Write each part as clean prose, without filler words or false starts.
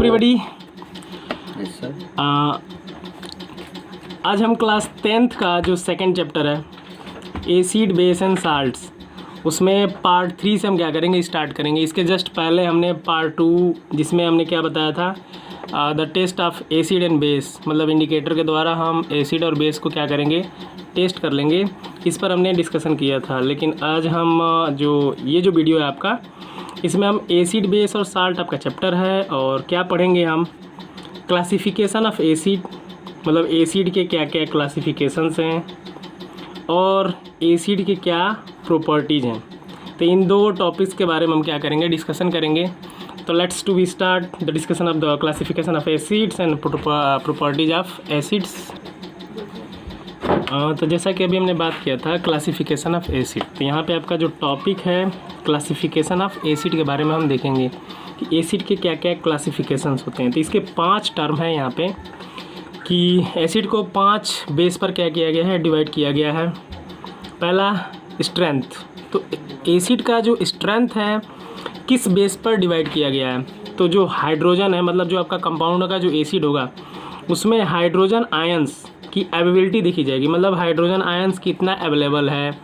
Everybody. Yes sir. आज हम class 10th का जो सेकंड चैप्टर है एसिड बेस एंड साल्ट्स, उसमें पार्ट 3 से हम क्या करेंगे, स्टार्ट करेंगे। इसके जस्ट पहले हमने पार्ट 2 जिसमें हमने क्या बताया था, the test of acid and base, मतलब इंडिकेटर के द्वारा हम एसिड और बेस को क्या करेंगे, टेस्ट कर लेंगे। इस पर हमने डिस्कशन किया था। लेकिन आज हम जो वीडियो है आपका, इसमें हम एसिड बेस और साल्ट आपका चैप्टर है और क्या पढ़ेंगे हम, क्लासिफिकेशन ऑफ एसिड, मतलब एसिड के क्या क्या क्लासिफिकेशंस हैं और एसिड के क्या प्रॉपर्टीज़ हैं। तो इन दो टॉपिक्स के बारे में हम क्या करेंगे, डिस्कशन करेंगे। तो let's to be start the discussion of the classification of acids and properties of acids. तो जैसा कि अभी हमने बात किया था क्लासिफिकेशन ऑफ एसिड, तो यहाँ पे आपका जो टॉपिक है क्लासिफिकेशन ऑफ एसिड के बारे में हम देखेंगे कि एसिड के क्या क्या क्लासिफिकेशंस होते हैं। तो इसके 5 टर्म हैं यहाँ पे कि एसिड को 5 बेस पर क्या किया गया है, डिवाइड किया गया है। पहला स्ट्रेंथ, तो एसिड का जो स्ट्रेंथ है किस बेस पर डिवाइड किया गया है, तो जो हाइड्रोजन है, मतलब जो आपका कंपाउंड का जो एसिड होगा उसमें हाइड्रोजन आयंस की अवेलेबिलिटी देखी जाएगी, मतलब हाइड्रोजन आयंस कितना अवेलेबल है,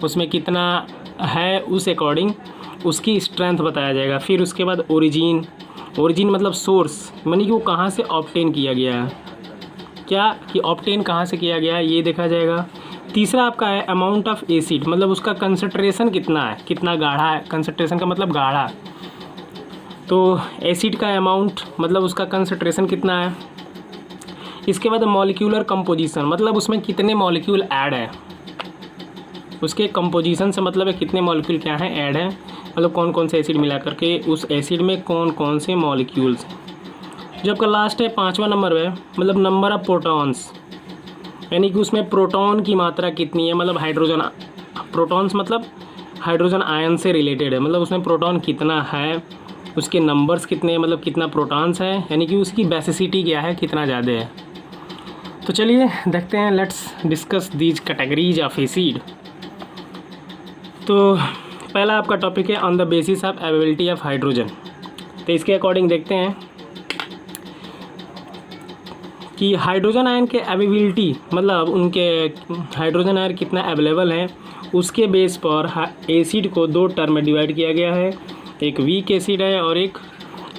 उसमें कितना है, उस अकॉर्डिंग उसकी स्ट्रेंथ बताया जाएगा। फिर उसके बाद ओरिजिन मतलब सोर्स, यानी कि वो कहाँ से ऑब्टेन किया गया है, क्या कि ऑब्टेन कहाँ से किया गया है, ये देखा जाएगा। तीसरा आपका है अमाउंट ऑफ एसिड, मतलब उसका कंसंट्रेशन कितना है, कितना गाढ़ा है, कंसंट्रेशन का मतलब गाढ़ा। तो एसिड का अमाउंट मतलब उसका कंसंट्रेशन कितना है। इसके बाद मॉलिक्यूलर कंपोजिशन, मतलब उसमें कितने मॉलिक्यूल ऐड है, उसके कंपोजिशन से मतलब है कितने मॉलिक्यूल क्या हैं, ऐड हैं, मतलब कौन कौन से एसिड मिला करके उस एसिड में कौन कौन से मॉलिक्यूल्स हैं। जो आपका लास्ट है 5वां नंबर है, मतलब नंबर ऑफ प्रोटॉन्स, यानी कि उसमें प्रोटॉन की मात्रा कितनी है, मतलब हाइड्रोजन प्रोटॉन्स मतलब हाइड्रोजन आयन से रिलेटेड है, मतलब उसमें प्रोटॉन कितना है, उसके नंबर्स कितने हैं, मतलब कितना प्रोटॉन्स है, यानी कि उसकी बेसिसिटी क्या है, कितना ज़्यादा है। तो चलिए देखते हैं, let's discuss these categories of acid. तो पहला आपका टॉपिक है on the basis of availability of hydrogen. तो इसके अकॉर्डिंग देखते हैं कि हाइड्रोजन आयन के अवेलेबिलिटी, मतलब उनके हाइड्रोजन आयन कितना अवेलेबल है, उसके बेस पर एसिड को 2 टर्म में डिवाइड किया गया है। एक वीक एसिड है और एक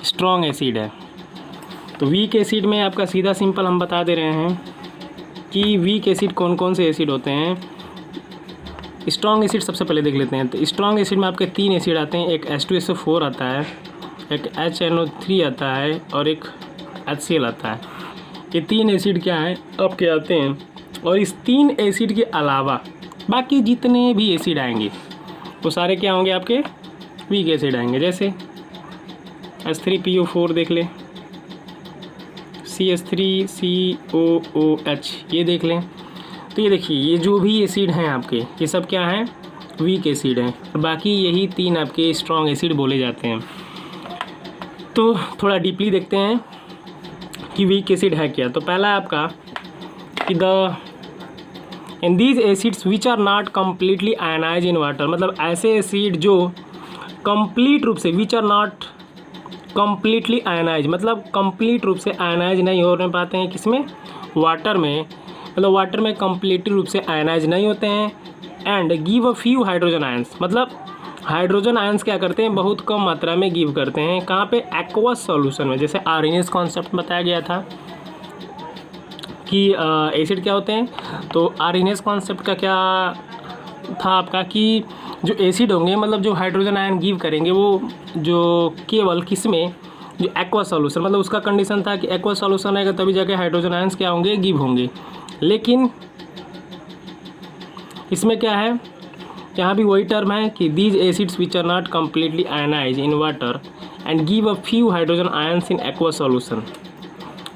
स्ट्रॉन्ग एसिड है। तो वीक एसिड में आपका सीधा सिंपल हम बता दे रहे हैं कि वीक एसिड कौन कौन से एसिड होते हैं। स्ट्रॉन्ग एसिड सबसे पहले देख लेते हैं। तो स्ट्रॉन्ग एसिड में आपके 3 एसिड आते हैं, एक H2SO4 आता है, एक HNO3 आता है और एक HCl आता है। ये 3 एसिड क्या हैं, आपके आते हैं। और इस 3 एसिड के अलावा बाकी जितने भी एसिड आएंगे वो सारे क्या होंगे, आपके वीक एसिड आएंगे। जैसे H3PO4 देख लें, CH3COOH ये देख लें। तो ये देखिए, ये जो भी एसिड हैं आपके, ये सब क्या हैं, वीक एसिड हैं। और बाकी यही 3 आपके स्ट्रॉन्ग एसिड बोले जाते हैं। तो थोड़ा डीपली देखते हैं कि वीक एसिड है क्या। तो पहला आपका कि the in these acids which are not completely ionize in water, मतलब ऐसे एसिड जो कंप्लीट रूप से, which are not completely ionize, मतलब कंप्लीट रूप से आयनाइज नहीं हो पाते हैं किसमें, वाटर में, मतलब वाटर में कंप्लीट रूप से आयनाइज नहीं होते हैं। And give a few hydrogen ions, मतलब हाइड्रोजन आयंस क्या करते हैं, बहुत कम मात्रा में गिव करते हैं। कहाँ पे, एक्वस सॉल्यूशन में। जैसे आरएनएस कॉन्सेप्ट बताया गया था कि एसिड क्या होते हैं, तो आरएनएस कॉन्सेप्ट का क्या था आपका कि जो एसिड होंगे, मतलब जो हाइड्रोजन आयन गिव करेंगे वो जो केवल किस में, जो एक्वा सॉल्यूशन, मतलब उसका कंडीशन था कि एक्वा सॉल्यूशन आएगा तभी जाके हाइड्रोजन आयंस क्या होंगे, गिव होंगे। लेकिन इसमें क्या है, यहाँ भी वही टर्म है कि these acids which are not completely ionize in water and give a few hydrogen ions in aqua solution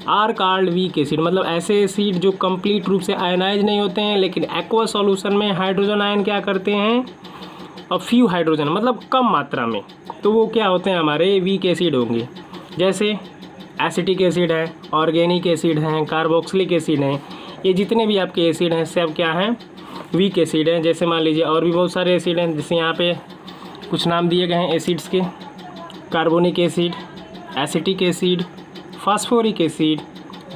are called weak acid, मतलब ऐसे एसिड जो कंप्लीट रूप से आयनाइज नहीं होते हैं लेकिन एक्वा सॉल्यूशन में हाइड्रोजन आयन क्या करते हैं, और फ्यू हाइड्रोजन मतलब कम मात्रा में, तो वो क्या होते हैं, हमारे वीक एसिड होंगे। जैसे एसिटिक एसिड है, ऑर्गेनिक एसिड हैं, कार्बोक्सिलिक एसिड हैं, ये जितने भी आपके एसिड हैं सब क्या हैं, वीक एसिड हैं। जैसे मान लीजिए और भी बहुत सारे एसिड हैं, जैसे यहाँ पे कुछ नाम दिए गए हैं एसिड्स के, carbonic acid, acetic acid, phosphoric acid,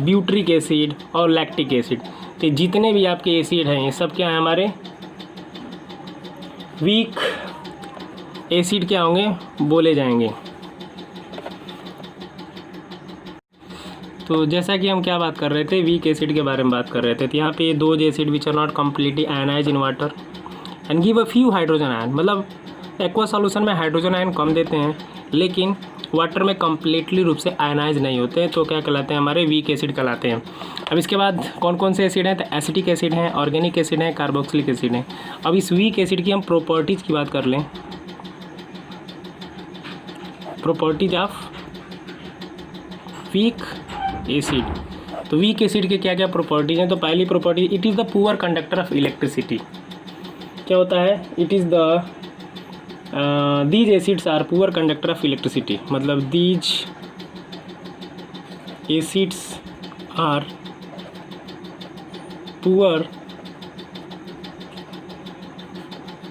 butyric acid और लैक्टिक एसिड। तो जितने भी आपके एसिड हैं ये सब क्या है हमारे वीक एसिड क्या होंगे बोले जाएंगे। तो जैसा कि हम क्या बात कर रहे थे, वीक एसिड के बारे में बात कर रहे थे। तो यहाँ पे दो acid which are not completely ionize in water and give a few hydrogen ion, मतलब एक्वा सॉल्यूशन में हाइड्रोजन आयन कम देते हैं लेकिन वाटर में कम्प्लीटली रूप से आयनाइज नहीं होते हैं, तो क्या कहलाते हैं हमारे वीक एसिड कहलाते हैं। अब इसके बाद कौन कौन से एसिड हैं, तो एसिटिक एसिड हैं, ऑर्गेनिक एसिड हैं, कार्बोक्सिलिक एसिड हैं। अब इस वीक एसिड की हम प्रॉपर्टीज़ की बात कर लें। प्रॉपर्टीज ऑफ वीक एसिड, तो वीक एसिड के क्या क्या प्रॉपर्टीज हैं। तो पहली property, it is the poor conductor of electricity. क्या होता है, it is the these acids are poor conductor of electricity, मतलब these acids are poor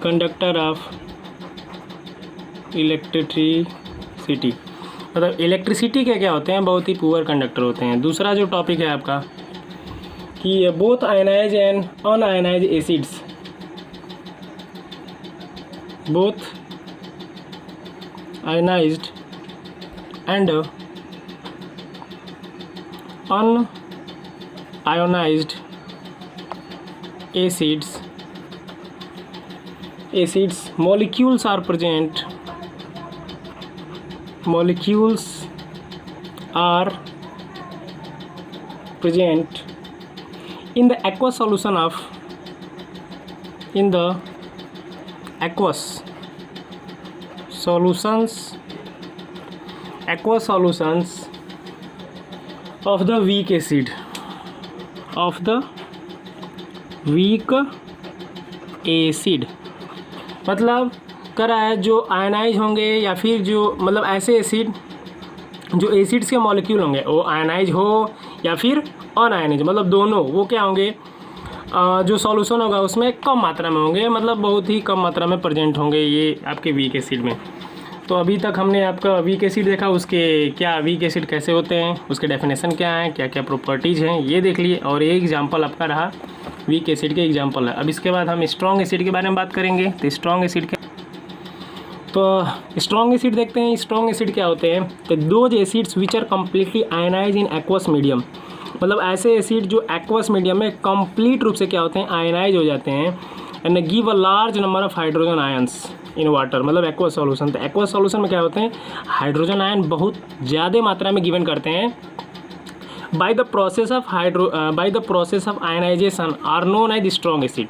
conductor of electricity, मतलब इलेक्ट्रिसिटी के क्या होते हैं, बहुत ही पुअर कंडक्टर होते हैं। दूसरा जो टॉपिक है आपका कि both ionize and unionize acids, both ionized and unionized acids molecules are present in the aqueous solution of aqueous solutions of the weak acid, मतलब करा है जो आयनाइज होंगे या फिर जो मतलब ऐसे एसिड जो एसिड्स के मॉलिक्यूल होंगे वो आयनाइज हो या फिर अनआयनाइज, मतलब दोनों वो क्या होंगे, जो सॉल्यूशन होगा उसमें कम मात्रा में होंगे, मतलब बहुत ही कम मात्रा में प्रेजेंट होंगे ये आपके वीक एसिड में। तो अभी तक हमने आपका वीक एसिड देखा, उसके क्या वीक एसिड कैसे होते हैं, उसके डेफिनेशन क्या है, क्या क्या प्रॉपर्टीज़ हैं ये देख लिए, और ये एग्जांपल आपका रहा वीक एसिड के एग्जांपल है। अब इसके बाद हम स्ट्रॉन्ग एसिड के बारे में बात करेंगे। तो स्ट्रॉन्ग एसिड देखते हैं। स्ट्रॉन्ग एसिड क्या होते हैं, तो those acids which are completely ionize in aqueous medium, मतलब ऐसे एसिड जो एक्वस मीडियम में कंप्लीट रूप से क्या होते हैं आयनाइज हो जाते हैं and give a large number of hydrogen ions in water, मतलब एक्वस सॉल्यूशन। तो एक्वस सॉल्यूशन में क्या होते हैं हाइड्रोजन आयन बहुत ज़्यादा मात्रा में गिवन करते हैं by the process of ionization are known as strong acid.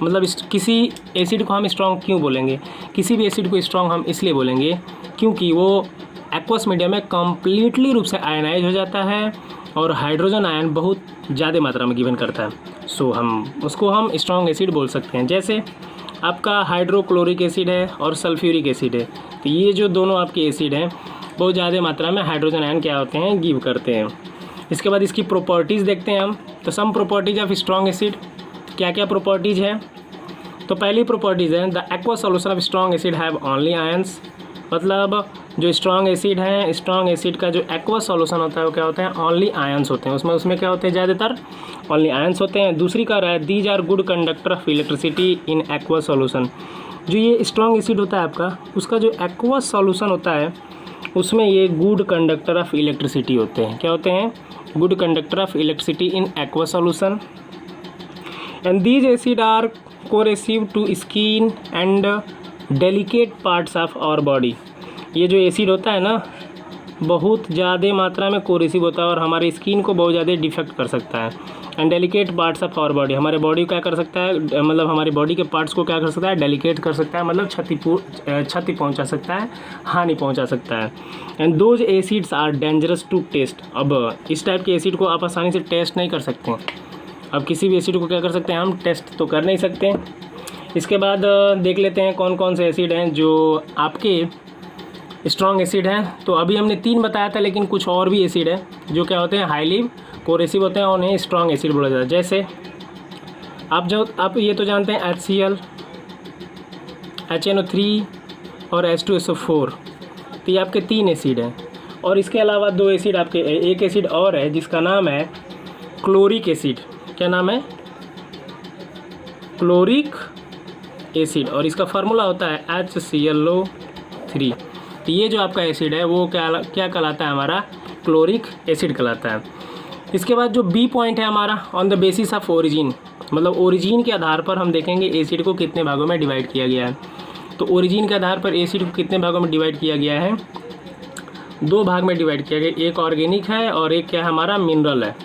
मतलब किसी एसिड को हम स्ट्रॉन्ग क्यों बोलेंगे, किसी भी एसिड को स्ट्रॉन्ग हम इसलिए बोलेंगे क्योंकि वो एक्वस मीडियम में कम्प्लीटली रूप से आयनाइज हो जाता है और हाइड्रोजन आयन बहुत ज़्यादा मात्रा में गिवन करता है। सो उसको हम स्ट्रॉन्ग एसिड बोल सकते हैं। जैसे आपका हाइड्रोक्लोरिक एसिड है और सल्फ्यूरिक एसिड है, तो ये जो दोनों आपके एसिड हैं बहुत ज़्यादा मात्रा में हाइड्रोजन आयन क्या होते हैं गिव करते हैं। इसके बाद इसकी प्रॉपर्टीज़ देखते हैं हम। तो some properties of strong acid, क्या क्या प्रॉपर्टीज़ है। तो पहली प्रॉपर्टीज़ है the aqueous solution of strong acid have only ions, मतलब जो स्ट्रॉन्ग एसिड हैं, स्ट्रॉन्ग एसिड का जो एक्वस सॉल्यूशन होता है वो क्या होते हैं ओनली आयंस होते हैं, उसमें क्या होते हैं ज़्यादातर ओनली आयंस होते हैं। दूसरी का रहा है these are good conductor of electricity in aqueous solution, जो ये स्ट्रॉन्ग एसिड होता है आपका उसका जो एक्वस सॉल्यूशन होता है उसमें ये गुड कंडक्टर ऑफ इलेक्ट्रिसिटी होते हैं। क्या होते हैं good conductor of electricity in aqueous solution and these acid are corrosive to skin and delicate parts of our body. ये जो एसिड होता है ना बहुत ज़्यादा मात्रा में कोरेसिव होता है और हमारे स्किन को बहुत ज़्यादा डिफेक्ट कर सकता है। And delicate parts of our body, हमारे बॉडी को क्या कर सकता है, मतलब हमारी बॉडी के पार्ट्स को क्या कर सकता है डेलिकेट कर सकता है, मतलब क्षति पहुंचा सकता है, हानि पहुंचा सकता है। And those acids are dangerous to taste. अब इस टाइप के एसिड को आप आसानी से टेस्ट नहीं कर सकते। अब किसी भी एसिड को क्या कर सकते हैं हम टेस्ट तो कर नहीं सकते। इसके बाद देख लेते हैं कौन कौन से एसिड हैं जो आपके स्ट्रॉन्ग एसिड हैं। तो अभी हमने 3 बताया था, लेकिन कुछ और भी एसिड है जो क्या होते हैं हाईली कोरेसिव होते हैं और उन्हें स्ट्रॉन्ग एसिड बोला जाता है। जैसे आप ये तो जानते हैं HCl, HNO3 और H2SO4, तो ये आपके 3 एसिड हैं। और इसके अलावा 2 एसिड आपके, एक एसिड और है जिसका नाम है क्लोरिक एसिड। क्या नाम है? क्लोरिक एसिड, और इसका फार्मूला होता है HClO3। तो ये जो आपका एसिड है वो क्या कहलाता है? हमारा क्लोरिक एसिड कहलाता है। इसके बाद जो बी पॉइंट है हमारा, on the basis of origin, मतलब ओरिजिन के आधार पर हम देखेंगे एसिड को कितने भागों में डिवाइड किया गया है। तो ओरिजिन के आधार पर एसिड को कितने भागों में डिवाइड किया गया है? 2 भाग में डिवाइड किया गया, एक ऑर्गेनिक है और एक क्या है हमारा? मिनरल है।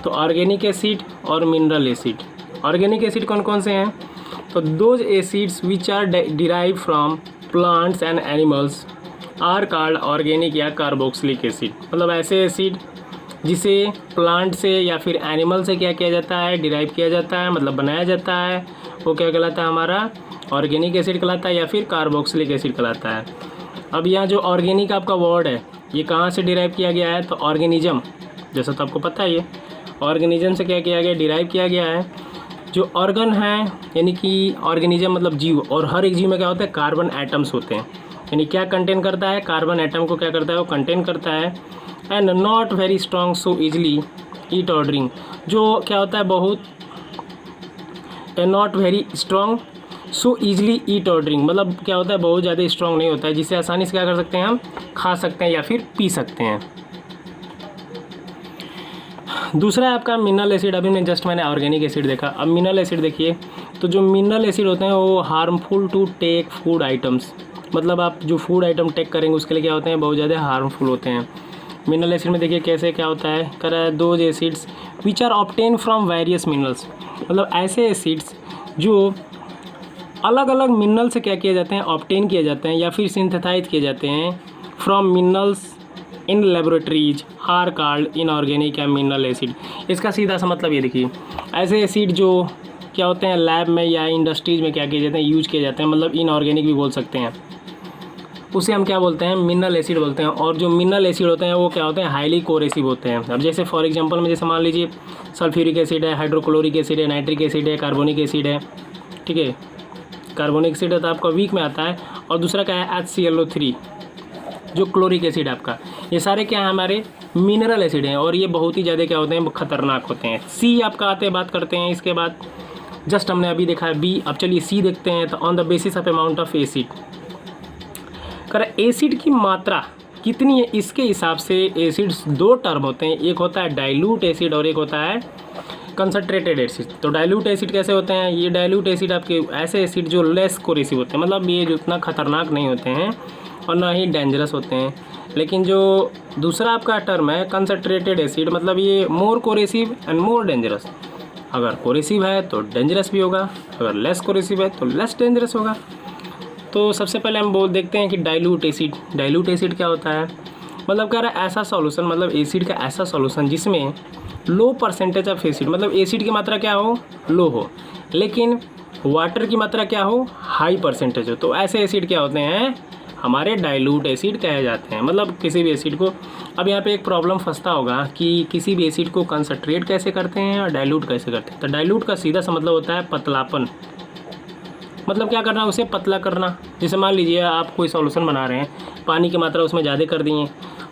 तो ऑर्गेनिक एसिड और मिनरल एसिड। ऑर्गेनिक एसिड कौन कौन से हैं? तो those acids which are derive from plants and animals are called organic या कार्बोक्सिलिक एसिड। मतलब ऐसे एसिड जिसे प्लांट से या फिर एनिमल से क्या किया जाता है? डिराइव किया जाता है, मतलब बनाया जाता है, वो क्या कहलाता है? हमारा ऑर्गेनिक एसिड कहलाता है या फिर कार्बोक्सिलिक एसिड कहलाता है। अब यहाँ जो ऑर्गेनिक आपका वर्ड है ये कहाँ से डिराइव किया गया है? तो ऑर्गेनिज्म, जैसा तो आपको पता ही है, ऑर्गेनिज्म से क्या किया गया? डिराइव किया गया है। जो ऑर्गन है यानी कि ऑर्गेनिज्म मतलब जीव, और हर एक जीव में क्या होता है? कार्बन एटम्स होते हैं। यानी क्या कंटेन करता है? कार्बन एटम को क्या करता है? वो कंटेन करता है। And not very strong so easily eat और ड्रिंक, जो क्या होता है? बहुत not very strong so easily eat और ड्रिंक, मतलब क्या होता है? बहुत ज़्यादा स्ट्रॉन्ग नहीं होता है, जिससे आसानी से क्या कर सकते हैं? हम खा सकते हैं या फिर पी सकते हैं। दूसरा है आपका मिनरल एसिड। अभी मैंने ऑर्गेनिक एसिड देखा, अब मिनरल एसिड देखिए। तो जो मिनरल एसिड होते हैं वो harmful to take food items, मतलब आप जो फूड आइटम टेक करेंगे उसके लिए क्या होते हैं? बहुत ज़्यादा हार्मफुल होते हैं। मिनरल एसिड में देखिए कैसे क्या होता है? कह रहा है those acids which are obtain from various minerals, मतलब ऐसे एसिड्स जो अलग अलग मिनरल से क्या किए जाते हैं? ऑब्टेन किए जाते हैं या फिर सिंथेसाइज किए जाते हैं from minerals in laboratories are called inorganic या मिनरल एसिड। इसका सीधा सा मतलब ये देखिए, ऐसे एसिड जो क्या होते हैं लैब में या इंडस्ट्रीज में क्या किए जाते हैं? यूज किए जाते हैं, मतलब इनऑर्गेनिक भी बोल सकते हैं, उसे हम क्या बोलते हैं? मिनरल एसिड बोलते हैं। और जो मिनरल एसिड होते हैं वो क्या होते हैं? हाईली कोरेसिव होते हैं। अब जैसे फॉर एग्जांपल में जैसे मान लीजिए सल्फ्यूरिक एसिड है, हाइड्रोक्लोरिक एसिड है, नाइट्रिक एसिड है, कार्बोनिक एसिड है, ठीक है। कार्बोनिक एसिड है तो आपका वीक में आता है, और दूसरा क्या है? HClO3 जो क्लोरिक एसिड आपका। ये सारे क्या है? हमारे मिनरल एसिड हैं, और ये बहुत ही ज़्यादा क्या होते हैं? खतरनाक होते हैं। सी आपका आते बात करते हैं, इसके बाद जस्ट हमने अभी देखा है बी। अब चलिए सी देखते हैं। तो on the basis of amount of acid, कर एसिड की मात्रा कितनी है इसके हिसाब से एसिड्स 2 टर्म होते हैं, एक होता है डाइल्यूट एसिड और एक होता है कंसनट्रेटेड एसिड। तो डाइल्यूट एसिड कैसे होते हैं? ये डाइल्यूट एसिड आपके ऐसे एसिड जो लेस कोरेसिव होते हैं, मतलब ये जो उतना खतरनाक नहीं होते हैं और ना ही डेंजरस होते हैं। लेकिन जो दूसरा आपका टर्म है कंसनट्रेटेड एसिड, मतलब ये मोर कोरेसिव एंड मोर डेंजरस। अगर कोरेसिव है तो डेंजरस भी होगा, अगर लेस कोरेसिव है तो लेस डेंजरस होगा। तो सबसे पहले हम देखते हैं कि डाइल्यूट एसिड। डाइल्यूट एसिड क्या होता है? मतलब कह रहा है ऐसा सॉल्यूशन, मतलब एसिड का ऐसा सॉल्यूशन जिसमें लो परसेंटेज ऑफ एसिड, मतलब एसिड की मात्रा क्या हो? लो हो, लेकिन वाटर की मात्रा क्या हो? हाई परसेंटेज हो। तो ऐसे एसिड क्या होते हैं? हमारे डाइल्यूट एसिड कहे जाते हैं। मतलब किसी भी एसिड को, अब यहाँ पे एक प्रॉब्लम फंसता होगा कि किसी भी एसिड को कंसनट्रेट कैसे करते हैं और डाइल्यूट कैसे करते हैं। तो डाइल्यूट का सीधा सा मतलब होता है पतलापन, मतलब क्या करना? उसे पतला करना। जैसे मान लीजिए आप कोई सॉल्यूशन बना रहे हैं, पानी की मात्रा उसमें ज़्यादा कर दिए,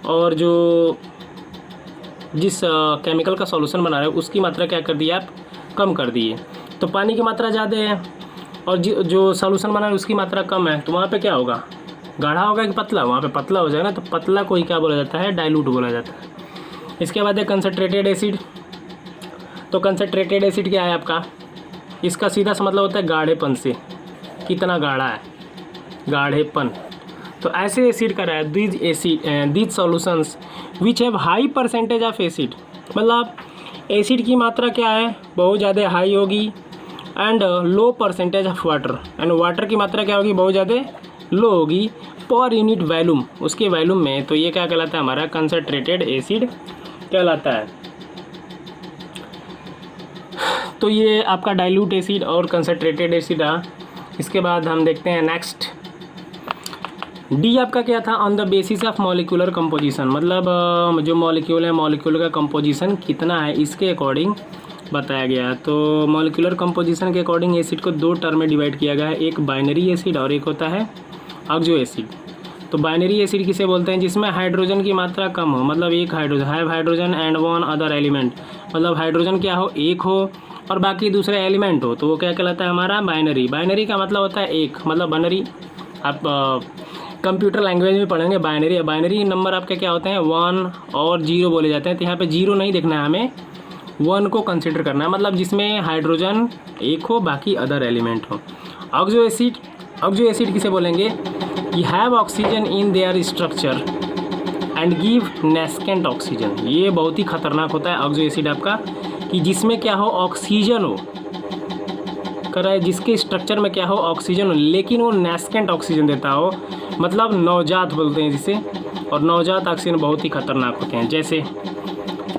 और जो जिस केमिकल का सॉल्यूशन बना रहे हैं उसकी मात्रा क्या कर दी आप? कम कर दिए। तो पानी की मात्रा ज़्यादा है और जो सॉल्यूशन बना रहे हैं उसकी मात्रा कम है, तो वहाँ पे क्या होगा? गाढ़ा होगा कि पतला? वहाँ पे पतला हो जाएगा। तो पतला को ही क्या बोला जाता है? डाइल्यूट बोला जाता है। इसके बाद है कंसनट्रेटेड एसिड। तो कंसनट्रेटेड एसिड क्या है आपका? इसका सीधा सा मतलब होता है गाढ़ेपन से, कितना गाढ़ा है, गाढ़ेपन। तो ऐसे एसिड का है these solutions which have high percentage of acid, मतलब एसिड की मात्रा क्या है? बहुत ज़्यादा हाई होगी, and low percentage of water, and water की मात्रा क्या होगी? बहुत ज़्यादा लो होगी पर यूनिट वॉल्यूम, उसके वॉल्यूम में। तो ये क्या कहलाता है? हमारा कंसनट्रेटेड एसिड कहलाता है। तो ये आपका डाइल्यूट एसिड और कंसनट्रेटेड एसिड रहा। इसके बाद हम देखते हैं नेक्स्ट डी आपका क्या था? On the basis of molecular composition, मतलब जो मॉलिक्यूल है मॉलिक्यूल का कंपोजिशन कितना है इसके अकॉर्डिंग बताया गया है। तो मॉलिक्यूलर कंपोजिशन के अकॉर्डिंग एसिड को 2 टर्म में डिवाइड किया गया है, एक बाइनरी एसिड और एक होता है ऑक्सो एसिड। तो बाइनरी एसिड किसे बोलते हैं? जिसमें हाइड्रोजन की मात्रा कम हो, मतलब एक hydrogen, have hydrogen and one other element, मतलब हाइड्रोजन क्या हो, एक हो और बाकी दूसरे एलिमेंट हो, तो वो क्या कहलाता है हमारा? बाइनरी। बाइनरी का मतलब होता है एक, मतलब बाइनरी आप कंप्यूटर लैंग्वेज में पढ़ेंगे बाइनरी। बाइनरी नंबर आपके क्या होते हैं? 1 और 0 बोले जाते हैं। तो यहाँ पे 0 नहीं देखना है हमें, 1 को कंसिडर करना है, मतलब जिसमें हाइड्रोजन एक हो बाकी अदर एलिमेंट हो। ऑक्सो एसिड, ऑक्सो एसिड किसे बोलेंगे? कि have oxygen in their structure and give nascent oxygen. ये बहुत ही खतरनाक होता है ऑक्सो एसिड आपका, कि जिसमें क्या हो, ऑक्सीजन हो, कराए जिसके स्ट्रक्चर में क्या हो, ऑक्सीजन हो, लेकिन वो नेस्केंट ऑक्सीजन देता हो, मतलब नवजात बोलते हैं जिसे। और नवजात ऑक्सीजन बहुत ही खतरनाक होते हैं। जैसे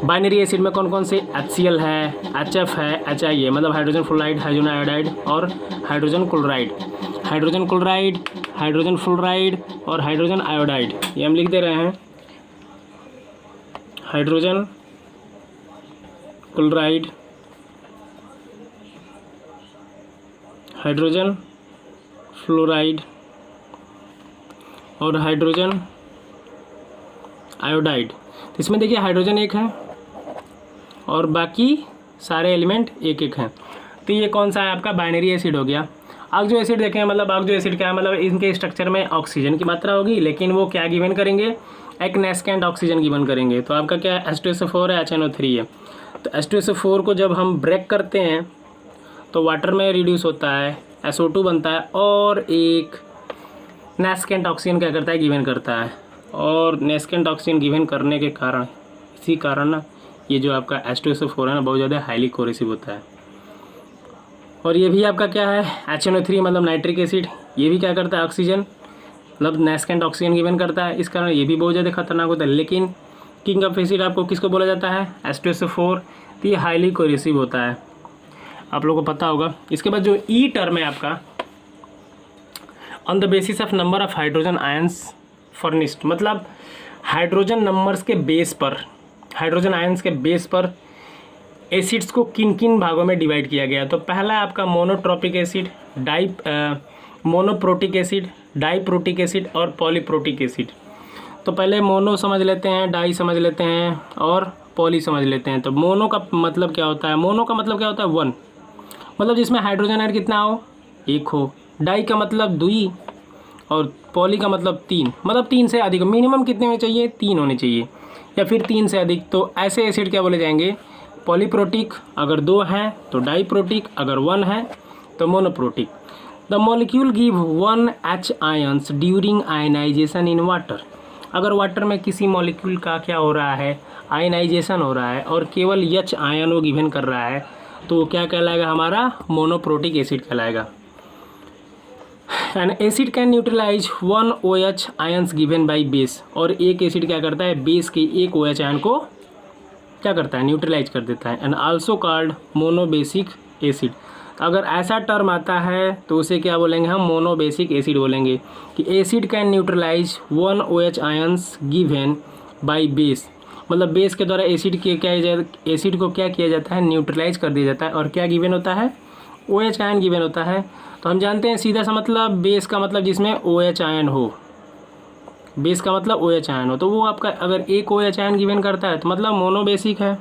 बाइनरी एसिड में कौन कौन से? HCl है, HF है, HI है, मतलब हाइड्रोजन फ्लोराइड, हाइड्रोजन आयोडाइड और hydrogen chloride. Hydrogen chloride, hydrogen fluoride और हाइड्रोजन आयोडाइड, ये हम लिख दे रहे हैं। हाइड्रोजन क्लोराइड, हाइड्रोजन फ्लोराइड और हाइड्रोजन आयोडाइड। तो इसमें देखिए हाइड्रोजन एक है और बाकी सारे एलिमेंट एक एक हैं। तो ये कौन सा है आपका? बाइनरी एसिड हो गया। ऑक्सो एसिड देखें, मतलब ऑक्सो एसिड क्या है? मतलब इनके स्ट्रक्चर में ऑक्सीजन की मात्रा होगी, लेकिन वो क्या गिवन करेंगे? एक नेस्केंट ऑक्सीजन गिवन करेंगे। तो आपका क्या है? H2SO4 है, HNO3 है। तो H2SO4 को जब हम ब्रेक करते हैं तो वाटर में रिड्यूस होता है, SO2 बनता है और एक नेस्केंट ऑक्सीजन क्या करता है? गिवन करता है। और नेस्केंट ऑक्सीजन गिवन करने के कारण, इसी कारण ना ये जो आपका H2SO4 है ना, बहुत ज़्यादा हाईली कोरेसिव होता है। और ये भी आपका क्या है? HNO3 मतलब नाइट्रिक एसिड, ये भी क्या करता है? ऑक्सीजन, मतलब नेस्केंट ऑक्सीजन गिवन करता है, इस कारण ये भी बहुत ज़्यादा खतरनाक होता है। लेकिन किंग ऑफ एसिड आपको किसको बोला जाता है? H2SO4। तो ये हाईली कोरेसिव होता है, आप लोगों को पता होगा। इसके बाद जो ई टर्म है आपका, on the basis of number of hydrogen ions furnished, मतलब हाइड्रोजन नंबर्स के बेस पर, हाइड्रोजन आयंस के बेस पर एसिड्स को किन किन भागों में डिवाइड किया गया। तो पहला है आपका मोनोट्रोपिक एसिड, मोनोप्रोटिक एसिड, डाईप्रोटिक एसिड और पॉलीप्रोटिक एसिड। तो पहले मोनो समझ लेते हैं, डाई समझ लेते हैं और पॉली समझ लेते हैं। तो मोनो का मतलब क्या होता है? मोनो का मतलब क्या होता है? 1, मतलब जिसमें हाइड्रोजन आयन कितना हो? एक हो। डाई का मतलब 2 और पॉली का मतलब 3, मतलब 3 से अधिक। मिनिमम कितने होने चाहिए? 3 होने चाहिए या फिर 3 से अधिक। तो ऐसे एसिड क्या बोले जाएंगे? पॉलीप्रोटिक अगर 2 हैं तो डाईप्रोटिक, अगर 1 है तो monoprotic. The molecule give 1 H ions during ionization in water. अगर वाटर में किसी मॉलिक्यूल का क्या हो रहा है? आयनाइजेशन हो रहा है और केवल H आयन वो गिवन कर रहा है, तो वो क्या कहलाएगा? हमारा मोनोप्रोटिक एसिड कहलाएगा। An acid can neutralize 1 OH ions given by base. और एक एसिड क्या करता है? बेस के एक OH आयन को क्या करता है? न्यूट्रलाइज कर देता है। And also called monobasic acid. अगर ऐसा टर्म आता है तो उसे क्या बोलेंगे हम? मोनोबेसिक एसिड बोलेंगे। कि acid can neutralize 1 OH ions given by base, मतलब बेस के द्वारा एसिड के क्या एसिड को क्या किया जाता है? न्यूट्रलाइज कर दिया जाता है। और क्या गिवन होता है? OH आयन गिवन होता है। तो हम जानते हैं सीधा सा मतलब बेस का मतलब जिसमें OH आयन हो, बेस का मतलब OH आयन हो। तो वो आपका अगर एक OH आयन गिवन करता है तो मतलब मोनोबेसिक है।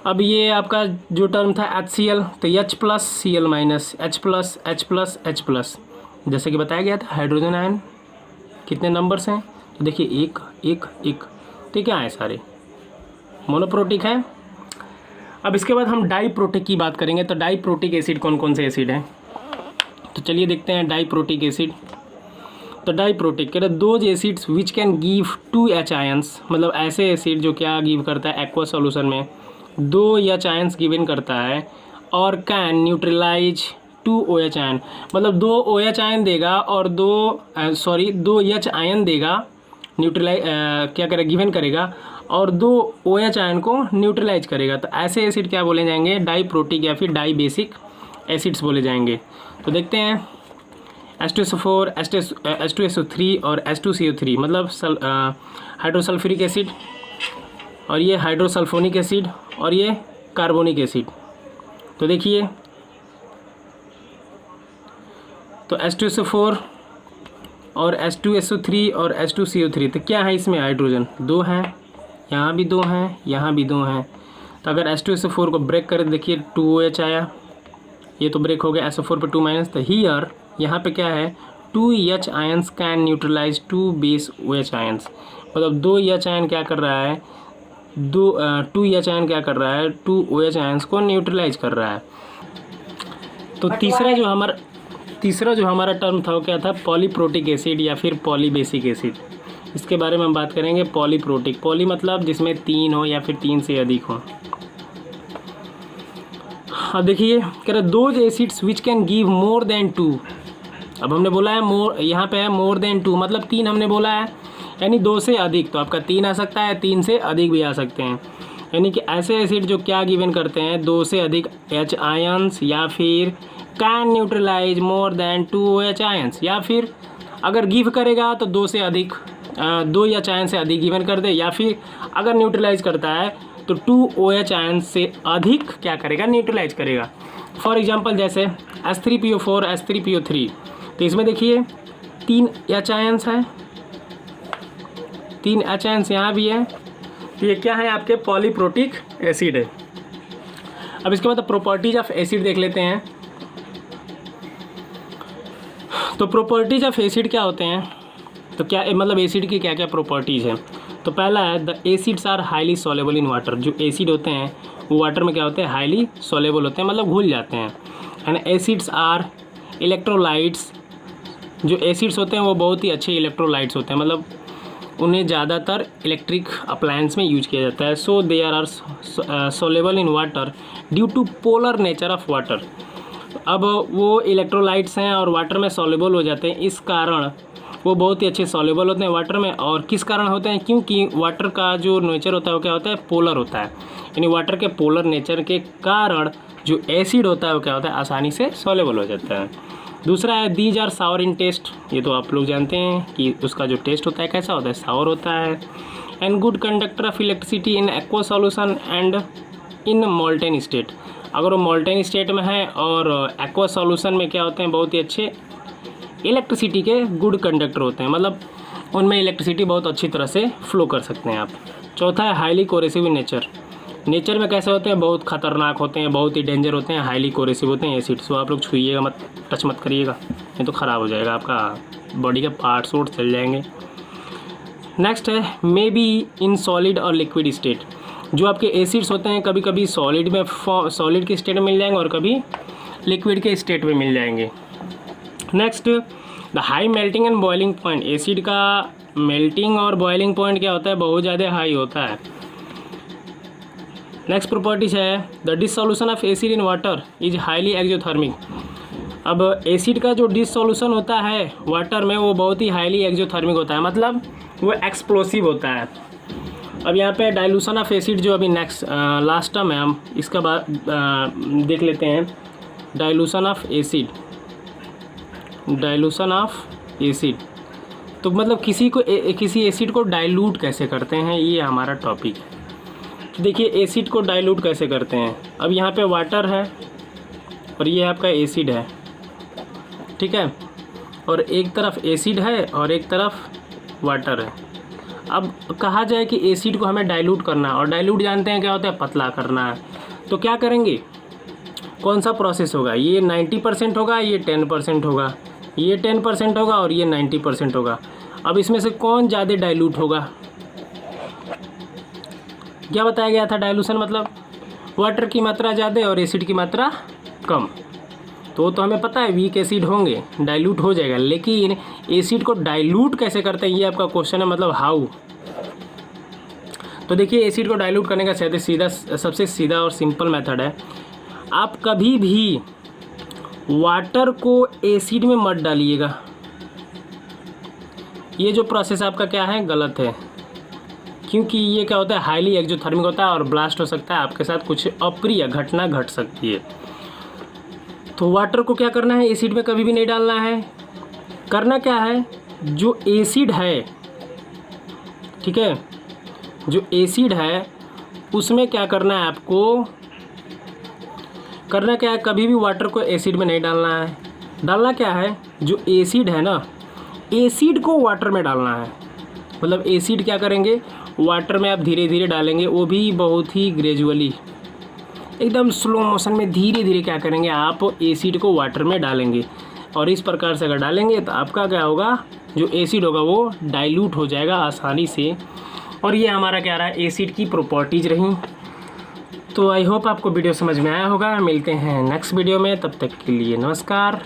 अब ये आपका जो टर्म था HCl, तो H+Cl-, H+, H+, जैसे कि बताया गया था हाइड्रोजन आयन कितने नंबर्स हैं? तो देखिए 1, 1, 1, तो क्या है? सारे मोनोप्रोटिक है। अब इसके बाद हम डाईप्रोटिक की बात करेंगे। तो डाईप्रोटिक एसिड कौन कौन से एसिड हैं? तो चलिए देखते हैं डाईप्रोटिक एसिड। तो डाईप्रोटिक कह रहे those acids which can give 2 H ions, मतलब ऐसे एसिड जो क्या गिव करता है? एक्वा सॉल्यूशन में 2 H आयंस गिवन करता है और कैन न्यूट्रलाइज 2 OH आयन, मतलब 2 OH आयन देगा और 2 H आयन देगा, न्यूट्रलाइज क्या करेगा? गिवन करेगा और 2 OH आयन को न्यूट्रलाइज करेगा। तो ऐसे एसिड क्या बोले जाएंगे? डाईप्रोटिक या फिर डाईबेसिक एसिड्स बोले जाएंगे। तो देखते हैं H2SO4, H2SO3 और H2CO3, मतलब हाइड्रोसल्फ्यूरिक एसिड, और ये हाइड्रोसल्फोनिक एसिड और ये कार्बोनिक एसिड। तो देखिए, तो H2SO4 और H2SO3 और H2CO3, तो क्या है इसमें हाइड्रोजन 2 हैं, यहाँ भी 2 हैं, यहाँ भी 2 हैं। तो अगर H2SO4 को ब्रेक करें, देखिए 2OH आया, ये तो ब्रेक हो गया, SO4 पे 2-। तो हियर यहाँ पे क्या है 2H ions can neutralize 2 base OH ions, मतलब 2H आयन क्या कर रहा है, 2H आयन क्या कर रहा है 2 OH आयंस को न्यूट्रलाइज कर रहा है। तो तीसरा जो हमारा टर्म था वो क्या था, पॉलीप्रोटिक एसिड या फिर पॉलीबेसिक एसिड। इसके बारे में हम बात करेंगे। पॉलीप्रोटिक, पॉली मतलब जिसमें 3 हो या फिर 3 से अधिक हो। अब देखिए कह रहे those acids which can give more than 2। अब हमने बोला है मोर, यहाँ पे है मोर देन 2 मतलब 3 हमने बोला है, यानी 2 से अधिक। तो आपका 3 आ सकता है, 3 से अधिक भी आ सकते हैं। यानी कि ऐसे एसिड जो क्या गिवन करते हैं 2 से अधिक H आयंस, या फिर can neutralize more than 2 H ions, या फिर अगर गिव करेगा तो 2 से अधिक 2 H आयन से अधिक गिवन कर दे, या फिर अगर न्यूट्रलाइज करता है तो 2 OH आयन से अधिक क्या करेगा, न्यूट्रलाइज करेगा। फॉर एग्जांपल जैसे H3PO4 H3PO3, तो इसमें देखिए 3 H आयन्स हैं, 3 H आयन्स यहाँ भी है। तो ये क्या है आपके पॉलीप्रोटिक एसिड है। अब इसके बाद प्रॉपर्टीज ऑफ एसिड देख लेते हैं। तो प्रॉपर्टीज ऑफ एसिड क्या होते हैं, तो क्या मतलब एसिड की क्या क्या प्रॉपर्टीज़ हैं। तो पहला है the acids are highly soluble in water. जो एसिड होते हैं वो वाटर में क्या होते हैं, हाईली सॉलेबल होते हैं, मतलब घुल जाते हैं। And acids are electrolytes. जो एसिड्स होते हैं वो बहुत ही अच्छे इलेक्ट्रोलाइट्स होते हैं, मतलब उन्हें ज़्यादातर इलेक्ट्रिक अप्लायंस में यूज किया जाता है। So they are soluble in water due to polar nature of water. अब वो इलेक्ट्रोलाइट्स हैं और वाटर में सॉलेबल हो जाते हैं, इस कारण वो बहुत ही अच्छे सॉल्युबल होते हैं वाटर में। और किस कारण होते हैं, क्योंकि वाटर का जो नेचर होता है वो क्या होता है, पोलर होता है। यानी वाटर के पोलर नेचर के कारण जो एसिड होता है वो क्या होता है, आसानी से सॉल्युबल हो जाता है। दूसरा है these are sour in taste. ये तो आप लोग जानते हैं कि उसका जो टेस्ट होता है कैसा होता है, सावर होता है। And good conductor of electricity in aqua solution and in molten state. अगर वो मोल्टेन स्टेट में है और एक्वा सॉल्यूशन में क्या होते हैं, बहुत ही अच्छे इलेक्ट्रिसिटी के गुड कंडक्टर होते हैं, मतलब उनमें इलेक्ट्रिसिटी बहुत अच्छी तरह से फ्लो कर सकते हैं आप। चौथा है highly coercive in nature. Nature में कैसे होते हैं, बहुत खतरनाक होते हैं, बहुत ही डेंजर होते हैं, हाईली कोरेसिव होते हैं एसिड्स। तो आप लोग छुइएगा मत, टच मत करिएगा, नहीं तो ख़राब हो जाएगा, आपका बॉडी के पार्ट्स वोट चल जाएंगे। नेक्स्ट है मे बी इन सॉलिड और लिक्विड स्टेट। जो आपके एसिड्स होते हैं कभी कभी सॉलिड के स्टेट में मिल जाएंगे और कभी लिक्विड के स्टेट में मिल जाएंगे। Next the high melting and boiling point. Acid का मेल्टिंग और बॉइलिंग पॉइंट क्या होता है, बहुत ज़्यादा हाई होता है। नेक्स्ट प्रॉपर्टीज है the dissolution of acid in water is highly exothermic. अब एसिड का जो डिसोल्यूशन होता है वाटर में वो बहुत ही हाईली एक्सोथर्मिक होता है, मतलब वो एक्सप्लोसिव होता है। अब यहाँ पे डाइल्यूशन ऑफ एसिड जो अभी नेक्स्ट लास्ट टर्म है, हम इसका बाद देख लेते हैं। Dilution of acid, dilution of acid तो मतलब किसी एसिड को डाइल्यूट कैसे करते हैं, ये हमारा टॉपिक है। तो देखिए एसिड को डाइल्यूट कैसे करते हैं। अब यहाँ पे वाटर है और ये आपका एसिड है, ठीक है, और एक तरफ एसिड है और एक तरफ वाटर है। अब कहा जाए कि एसिड को हमें डाइल्यूट करना है, और डाइल्यूट जानते हैं क्या होता है, पतला करना है। तो क्या करेंगे, कौन सा प्रोसेस होगा, ये 90% होगा, ये 10% होगा, ये 10% होगा और ये 90% होगा। अब इसमें से कौन ज़्यादा डाइल्यूट होगा, क्या बताया गया था, डाइल्यूशन मतलब वाटर की मात्रा ज़्यादा और एसिड की मात्रा कम। तो हमें पता है वीक एसिड होंगे, डाइल्यूट हो जाएगा। लेकिन एसिड को डाइल्यूट कैसे करते हैं, ये आपका क्वेश्चन है, मतलब हाउ। तो देखिए एसिड को डाइल्यूट करने का सबसे सीधा और सिंपल मेथड है, आप कभी भी वाटर को एसिड में मत डालिएगा। ये जो प्रोसेस आपका क्या है, गलत है, क्योंकि ये क्या होता है, हाईली एक्सोथर्मिक होता है और ब्लास्ट हो सकता है, आपके साथ कुछ अप्रिय घटना घट सकती है। तो वाटर को क्या करना है, एसिड में कभी भी नहीं डालना है। करना क्या है, जो एसिड है, ठीक है, जो एसिड है उसमें क्या करना है, आपको करना क्या है, कभी भी वाटर को एसिड में नहीं डालना है। डालना क्या है, जो एसिड है ना एसिड को वाटर में डालना है, मतलब एसिड क्या करेंगे, वाटर में आप धीरे धीरे डालेंगे, वो भी बहुत ही ग्रेजुअली, एकदम स्लो मोशन में धीरे धीरे क्या करेंगे, आप एसिड को वाटर में डालेंगे। और इस प्रकार से अगर डालेंगे तो आपका क्या होगा, जो एसिड होगा वो डाइल्यूट हो जाएगा आसानी से। और ये हमारा क्या रहा, एसिड की प्रॉपर्टीज़ रही। तो आई होप आपको वीडियो समझ में आया होगा। मिलते हैं नेक्स्ट वीडियो में, तब तक के लिए नमस्कार।